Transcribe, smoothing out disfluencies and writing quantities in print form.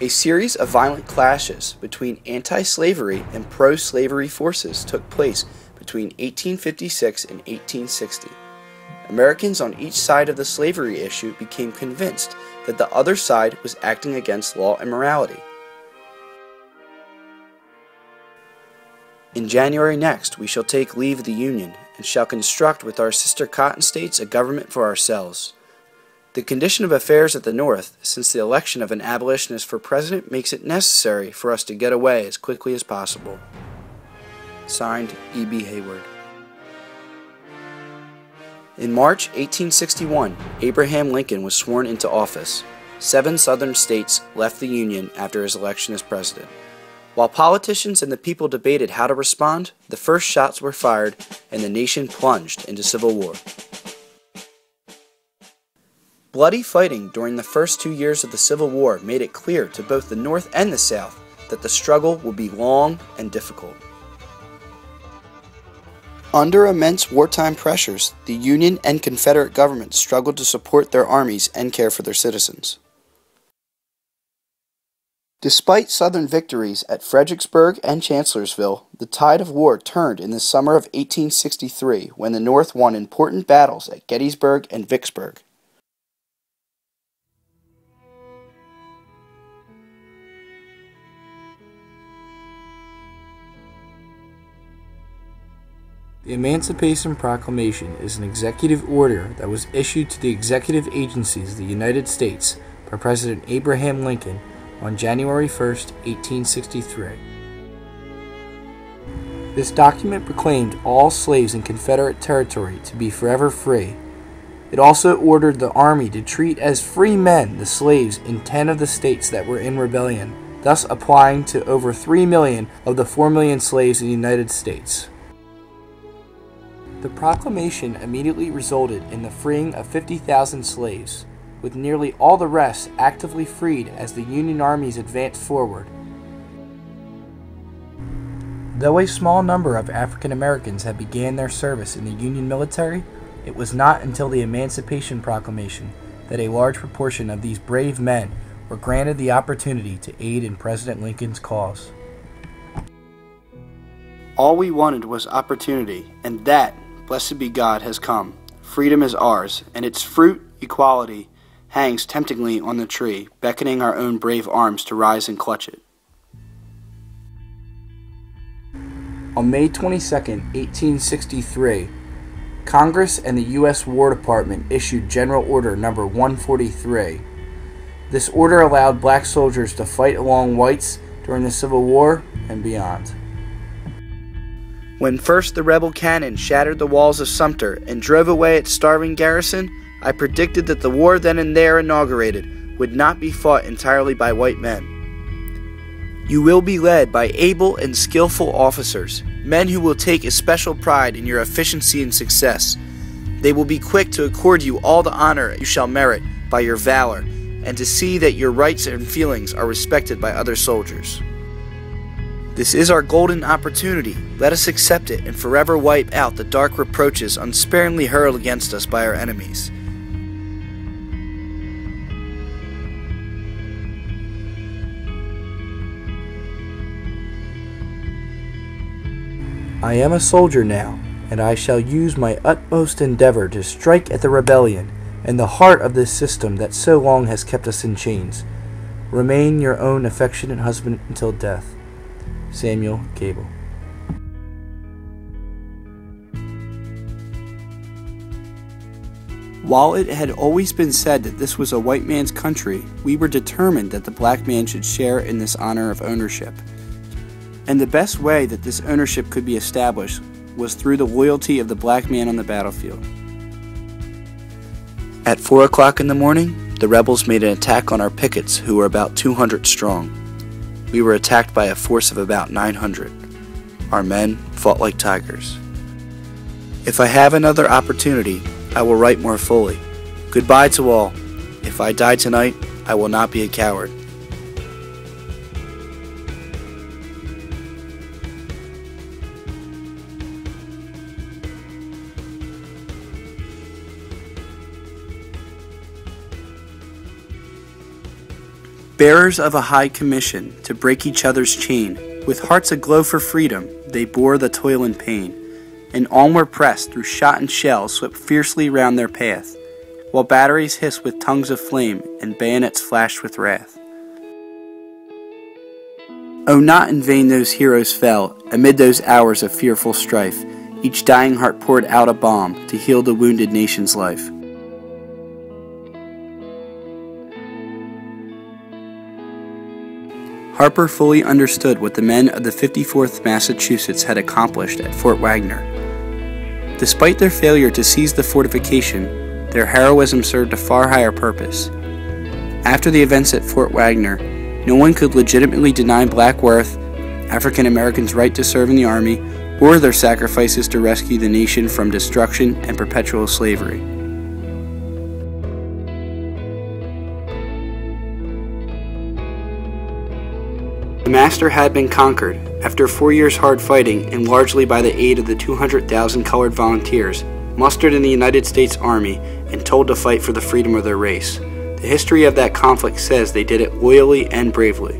A series of violent clashes between anti-slavery and pro-slavery forces took place between 1856 and 1860. Americans on each side of the slavery issue became convinced that the other side was acting against law and morality. In January next, we shall take leave of the Union, and shall construct with our sister cotton states a government for ourselves. The condition of affairs at the North, since the election of an abolitionist for president, makes it necessary for us to get away as quickly as possible. Signed, E.B. Hayward. In March 1861, Abraham Lincoln was sworn into office. 7 Southern states left the Union after his election as president. While politicians and the people debated how to respond, the first shots were fired and the nation plunged into civil war. Bloody fighting during the first 2 years of the Civil War made it clear to both the North and the South that the struggle would be long and difficult. Under immense wartime pressures, the Union and Confederate governments struggled to support their armies and care for their citizens. Despite Southern victories at Fredericksburg and Chancellorsville, the tide of war turned in the summer of 1863 when the North won important battles at Gettysburg and Vicksburg. The Emancipation Proclamation is an executive order that was issued to the executive agencies of the United States by President Abraham Lincoln on January 1, 1863. This document proclaimed all slaves in Confederate territory to be forever free. It also ordered the Army to treat as free men the slaves in 10 of the states that were in rebellion, thus applying to over 3 million of the 4 million slaves in the United States. The proclamation immediately resulted in the freeing of 50,000 slaves, with nearly all the rest actively freed as the Union armies advanced forward. Though a small number of African Americans had began their service in the Union military, it was not until the Emancipation Proclamation that a large proportion of these brave men were granted the opportunity to aid in President Lincoln's cause. All we wanted was opportunity, and that, blessed be God, has come. Freedom is ours, and its fruit, equality, hangs temptingly on the tree, beckoning our own brave arms to rise and clutch it. On May 22, 1863, Congress and the U.S. War Department issued General Order No. 143. This order allowed black soldiers to fight along whites during the Civil War and beyond. When first the rebel cannon shattered the walls of Sumter and drove away its starving garrison, I predicted that the war then and there inaugurated would not be fought entirely by white men. You will be led by able and skillful officers, men who will take especial pride in your efficiency and success. They will be quick to accord you all the honor you shall merit by your valor, and to see that your rights and feelings are respected by other soldiers. This is our golden opportunity. Let us accept it and forever wipe out the dark reproaches unsparingly hurled against us by our enemies. I am a soldier now, and I shall use my utmost endeavor to strike at the rebellion and the heart of this system that so long has kept us in chains. Remain your own affectionate husband until death. Samuel Cable. While it had always been said that this was a white man's country, we were determined that the black man should share in this honor of ownership. And the best way that this ownership could be established was through the loyalty of the black man on the battlefield. At 4 o'clock in the morning, the rebels made an attack on our pickets, who were about 200 strong. We were attacked by a force of about 900. Our men fought like tigers. If I have another opportunity, I will write more fully. Goodbye to all. If I die tonight, I will not be a coward. Bearers of a high commission to break each other's chain, with hearts aglow for freedom, they bore the toil and pain, and onward pressed through shot and shell swept fiercely round their path, while batteries hissed with tongues of flame and bayonets flashed with wrath. Oh, not in vain those heroes fell, amid those hours of fearful strife, each dying heart poured out a balm to heal the wounded nation's life. Harper fully understood what the men of the 54th Massachusetts had accomplished at Fort Wagner. Despite their failure to seize the fortification, their heroism served a far higher purpose. After the events at Fort Wagner, no one could legitimately deny Black worth, African Americans' right to serve in the Army, or their sacrifices to rescue the nation from destruction and perpetual slavery. The master had been conquered after 4 years' hard fighting and largely by the aid of the 200,000 colored volunteers mustered in the United States Army and told to fight for the freedom of their race. The history of that conflict says they did it loyally and bravely.